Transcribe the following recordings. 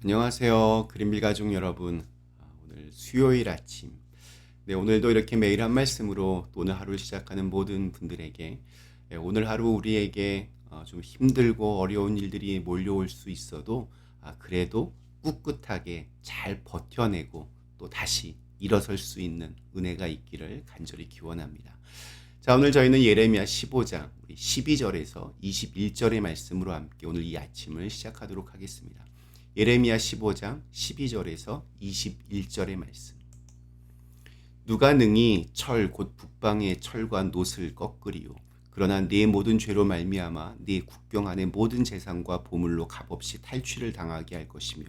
안녕하세요. 그린빌 가족 여러분. 오늘 수요일 아침. 네, 오늘도 이렇게 매일 한 말씀으로 또 오늘 하루를 시작하는 모든 분들에게 오늘 하루 우리에게 좀 힘들고 어려운 일들이 몰려올 수 있어도 그래도 꿋꿋하게 잘 버텨내고 또 다시 일어설 수 있는 은혜가 있기를 간절히 기원합니다. 자, 오늘 저희는 예레미야 15장 12절에서 21절의 말씀으로 함께 오늘 이 아침을 시작하도록 하겠습니다. 예레미야 15장 12절에서 21절의 말씀. 누가 능히 철 곧 북방의 철과 놋을 꺾으리요. 그러나 네 모든 죄로 말미암아 네 국경 안의 모든 재산과 보물로 값없이 탈취를 당하게 할 것이며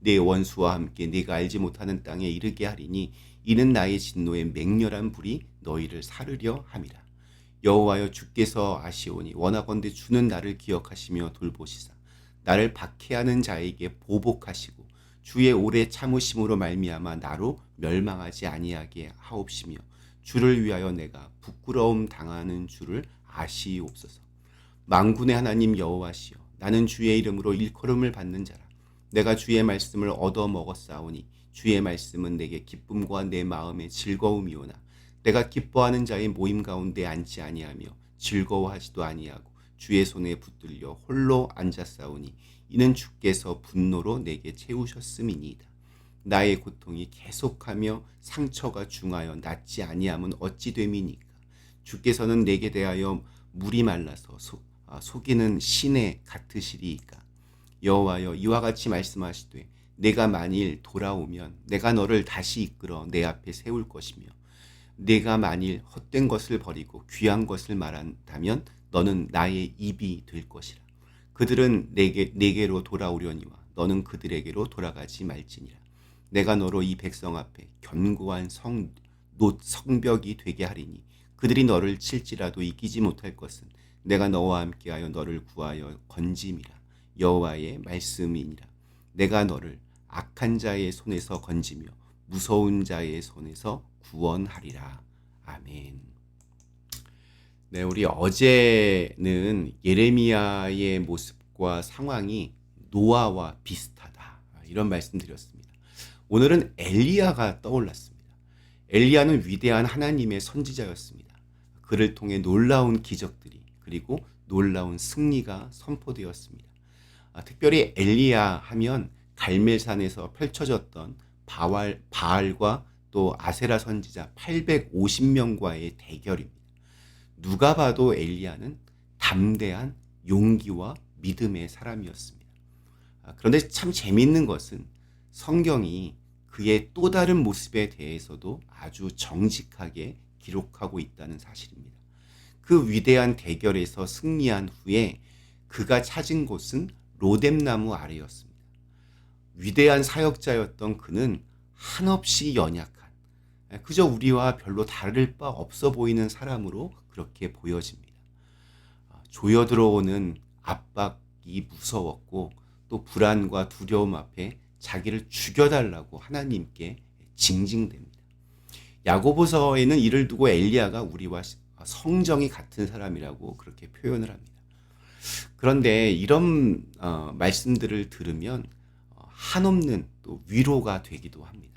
네 원수와 함께 네가 알지 못하는 땅에 이르게 하리니 이는 나의 진노의 맹렬한 불이 너희를 사르려 함이라. 여호와여 주께서 아시오니 원하건대 주는 나를 기억하시며 돌보시사 나를 박해하는 자에게 보복하시고 주의 오래 참으심으로 말미암아 나로 멸망하지 아니하게 하옵시며 주를 위하여 내가 부끄러움 당하는 줄을 아시옵소서. 만군의 하나님 여호와시여 나는 주의 이름으로 일컬음을 받는 자라. 내가 주의 말씀을 얻어 먹었사오니 주의 말씀은 내게 기쁨과 내 마음의 즐거움이오나 내가 기뻐하는 자의 모임 가운데 앉지 아니하며 즐거워하지도 아니하고 주의 손에 붙들려 홀로 앉았사오니 이는 주께서 분노로 내게 채우셨음이니이다. 나의 고통이 계속하며 상처가 중하여 낫지 아니함은 어찌 됨이니까. 주께서는 내게 대하여 물이 말라서 속이는 신에 같으시리이까. 여호와여 이와 같이 말씀하시되 내가 만일 돌아오면 내가 너를 다시 이끌어 내 앞에 세울 것이며 내가 만일 헛된 것을 버리고 귀한 것을 말한다면 너는 나의 입이 될 것이라. 그들은 내게로 돌아오려니와 너는 그들에게로 돌아가지 말지니라. 내가 너로 이 백성 앞에 견고한 성벽이 되게 하리니 그들이 너를 칠지라도 이기지 못할 것은 내가 너와 함께하여 너를 구하여 건짐이라. 여호와의 말씀이니라. 내가 너를 악한 자의 손에서 건지며 무서운 자의 손에서 구원하리라. 아멘. 네, 우리 어제는 예레미야의 모습과 상황이 노아와 비슷하다. 이런 말씀 드렸습니다. 오늘은 엘리야가 떠올랐습니다. 엘리야는 위대한 하나님의 선지자였습니다. 그를 통해 놀라운 기적들이 그리고 놀라운 승리가 선포되었습니다. 특별히 엘리야 하면 갈멜산에서 펼쳐졌던 바알과 또 아세라 선지자 850명과의 대결입니다. 누가 봐도 엘리야는 담대한 용기와 믿음의 사람이었습니다. 그런데 참 재미있는 것은 성경이 그의 또 다른 모습에 대해서도 아주 정직하게 기록하고 있다는 사실입니다. 그 위대한 대결에서 승리한 후에 그가 찾은 곳은 로뎀나무 아래였습니다. 위대한 사역자였던 그는 한없이 연약한 그저 우리와 별로 다를 바 없어 보이는 사람으로 그렇게 보여집니다. 조여 들어오는 압박이 무서웠고 또 불안과 두려움 앞에 자기를 죽여달라고 하나님께 징징댑니다. 야고보서에는 이를 두고 엘리야가 우리와 성정이 같은 사람이라고 그렇게 표현을 합니다. 그런데 이런 말씀들을 들으면 한없는 또 위로가 되기도 합니다.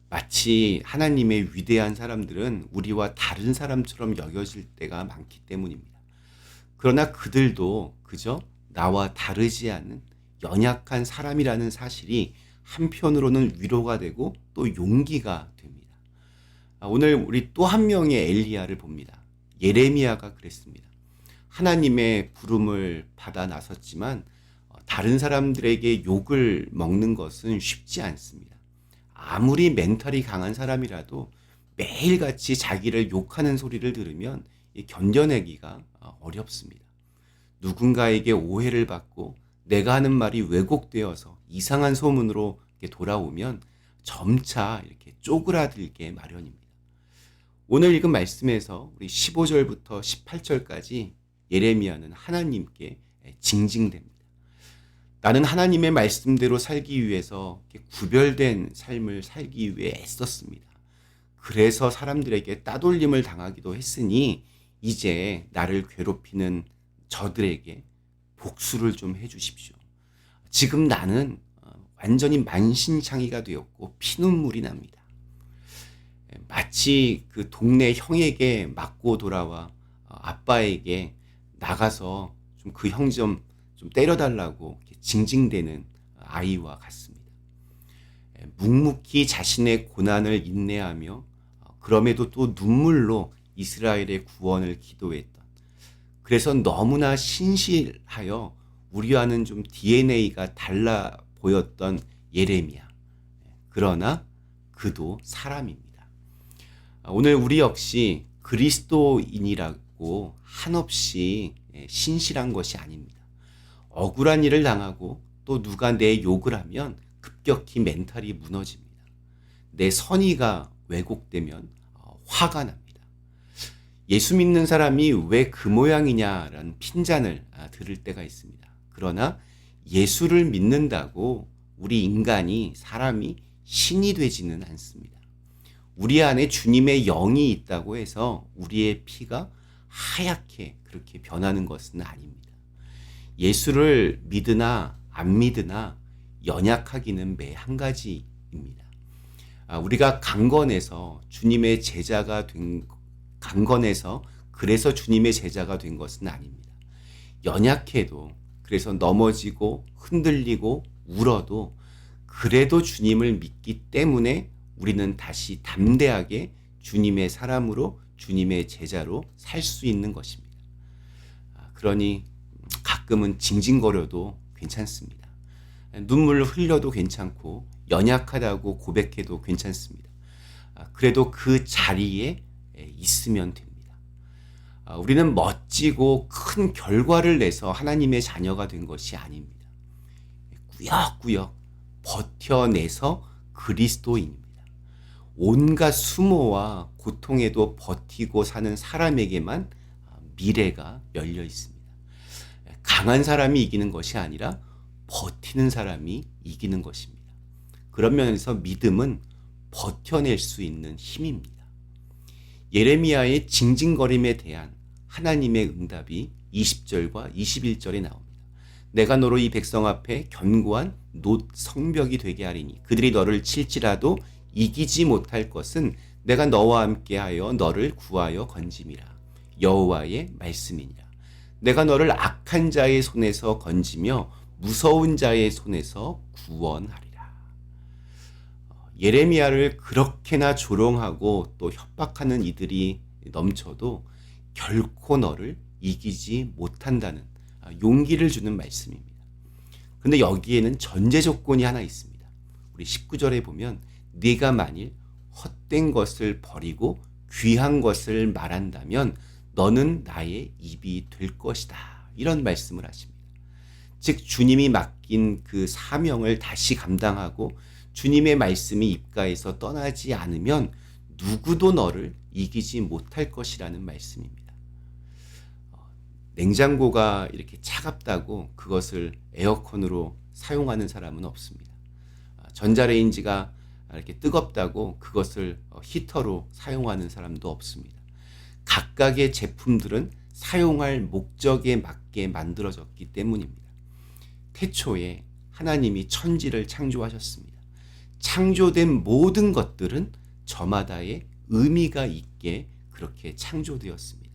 마치 하나님의 위대한 사람들은 우리와 다른 사람처럼 여겨질 때가 많기 때문입니다. 그러나 그들도 그저 나와 다르지 않은 연약한 사람이라는 사실이 한편으로는 위로가 되고 또 용기가 됩니다. 오늘 우리 또 한 명의 엘리야를 봅니다. 예레미야가 그랬습니다. 하나님의 부름을 받아 나섰지만 다른 사람들에게 욕을 먹는 것은 쉽지 않습니다. 아무리 멘탈이 강한 사람이라도 매일같이 자기를 욕하는 소리를 들으면 견뎌내기가 어렵습니다. 누군가에게 오해를 받고 내가 하는 말이 왜곡되어서 이상한 소문으로 돌아오면 점차 이렇게 쪼그라들게 마련입니다. 오늘 읽은 말씀에서 우리 15절부터 18절까지 예레미야는 하나님께 징징댑니다. 나는 하나님의 말씀대로 살기 위해서 구별된 삶을 살기 위해 애썼습니다. 그래서 사람들에게 따돌림을 당하기도 했으니 이제 나를 괴롭히는 저들에게 복수를 좀 해주십시오. 지금 나는 완전히 만신창이가 되었고 피눈물이 납니다. 마치 그 동네 형에게 맞고 돌아와 아빠에게 나가서 좀 그 형 좀 때려달라고 이렇게 징징대는 아이와 같습니다. 묵묵히 자신의 고난을 인내하며 그럼에도 또 눈물로 이스라엘의 구원을 기도했던, 그래서 너무나 신실하여 우리와는 좀 DNA가 달라 보였던 예레미야. 그러나 그도 사람입니다. 오늘 우리 역시 그리스도인이라고 한없이 신실한 것이 아닙니다. 억울한 일을 당하고 또 누가 내 욕을 하면 급격히 멘탈이 무너집니다. 내 선의가 왜곡되면 화가 납니다. 예수 믿는 사람이 왜 그 모양이냐라는 핀잔을 들을 때가 있습니다. 그러나 예수를 믿는다고 우리 인간이, 사람이 신이 되지는 않습니다. 우리 안에 주님의 영이 있다고 해서 우리의 피가 하얗게 그렇게 변하는 것은 아닙니다. 예수를 믿으나 안 믿으나 연약하기는 매 한 가지입니다. 우리가 강건해서 주님의 제자가 된, 강건해서 그래서 주님의 제자가 된 것은 아닙니다. 연약해도, 그래서 넘어지고 흔들리고 울어도 그래도 주님을 믿기 때문에 우리는 다시 담대하게 주님의 사람으로, 주님의 제자로 살 수 있는 것입니다. 그러니 가끔은 징징거려도 괜찮습니다. 눈물을 흘려도 괜찮고 연약하다고 고백해도 괜찮습니다. 그래도 그 자리에 있으면 됩니다. 우리는 멋지고 큰 결과를 내서 하나님의 자녀가 된 것이 아닙니다. 꾸역꾸역 버텨내서 그리스도인입니다. 온갖 수모와 고통에도 버티고 사는 사람에게만 미래가 열려 있습니다. 강한 사람이 이기는 것이 아니라 버티는 사람이 이기는 것입니다. 그런 면에서 믿음은 버텨낼 수 있는 힘입니다. 예레미야의 징징거림에 대한 하나님의 응답이 20절과 21절에 나옵니다. 내가 너로 이 백성 앞에 견고한 놋 성벽이 되게 하리니 그들이 너를 칠지라도 이기지 못할 것은 내가 너와 함께하여 너를 구하여 건짐이라. 여호와의 말씀이니라. 내가 너를 악한 자의 손에서 건지며 무서운 자의 손에서 구원하리라. 예레미야를 그렇게나 조롱하고 또 협박하는 이들이 넘쳐도 결코 너를 이기지 못한다는 용기를 주는 말씀입니다. 근데 여기에는 전제 조건이 하나 있습니다. 우리 19절에 보면 네가 만일 헛된 것을 버리고 귀한 것을 말한다면 너는 나의 입이 될 것이다. 이런 말씀을 하십니다. 즉 주님이 맡긴 그 사명을 다시 감당하고 주님의 말씀이 입가에서 떠나지 않으면 누구도 너를 이기지 못할 것이라는 말씀입니다. 냉장고가 이렇게 차갑다고 그것을 에어컨으로 사용하는 사람은 없습니다. 전자레인지가 이렇게 뜨겁다고 그것을 히터로 사용하는 사람도 없습니다. 각각의 제품들은 사용할 목적에 맞게 만들어졌기 때문입니다. 태초에 하나님이 천지를 창조하셨습니다. 창조된 모든 것들은 저마다의 의미가 있게 그렇게 창조되었습니다.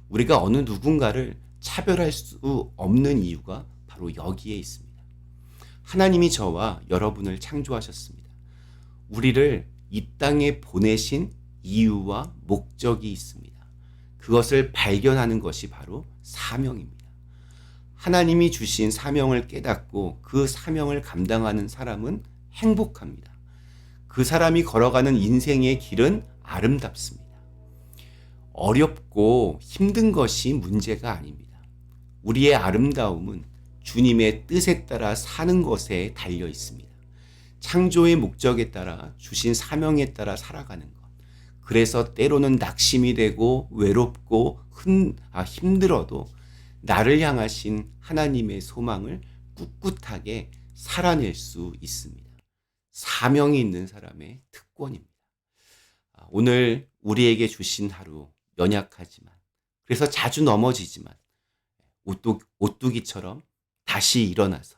우리가 어느 누군가를 차별할 수 없는 이유가 바로 여기에 있습니다. 하나님이 저와 여러분을 창조하셨습니다. 우리를 이 땅에 보내신 이유와 목적이 있습니다. 그것을 발견하는 것이 바로 사명입니다. 하나님이 주신 사명을 깨닫고 그 사명을 감당하는 사람은 행복합니다. 그 사람이 걸어가는 인생의 길은 아름답습니다. 어렵고 힘든 것이 문제가 아닙니다. 우리의 아름다움은 주님의 뜻에 따라 사는 것에 달려 있습니다. 창조의 목적에 따라 주신 사명에 따라 살아가는 것. 그래서 때로는 낙심이 되고 외롭고 힘들어도 나를 향하신 하나님의 소망을 꿋꿋하게 살아낼 수 있습니다. 사명이 있는 사람의 특권입니다. 오늘 우리에게 주신 하루 연약하지만, 그래서 자주 넘어지지만 오뚜기처럼 다시 일어나서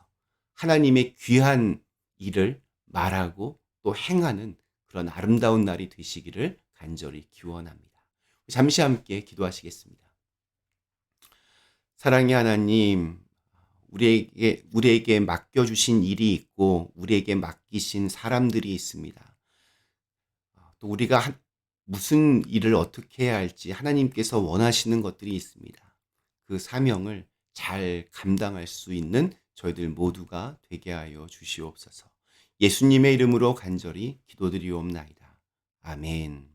하나님의 귀한 일을 말하고 또 행하는 그런 아름다운 날이 되시기를 간절히 기원합니다. 잠시 함께 기도하시겠습니다. 사랑의 하나님, 우리에게 맡겨주신 일이 있고 우리에게 맡기신 사람들이 있습니다. 또 우리가 무슨 일을 어떻게 해야 할지 하나님께서 원하시는 것들이 있습니다. 그 사명을 잘 감당할 수 있는 저희들 모두가 되게 하여 주시옵소서. 예수님의 이름으로 간절히 기도드리옵나이다. 아멘.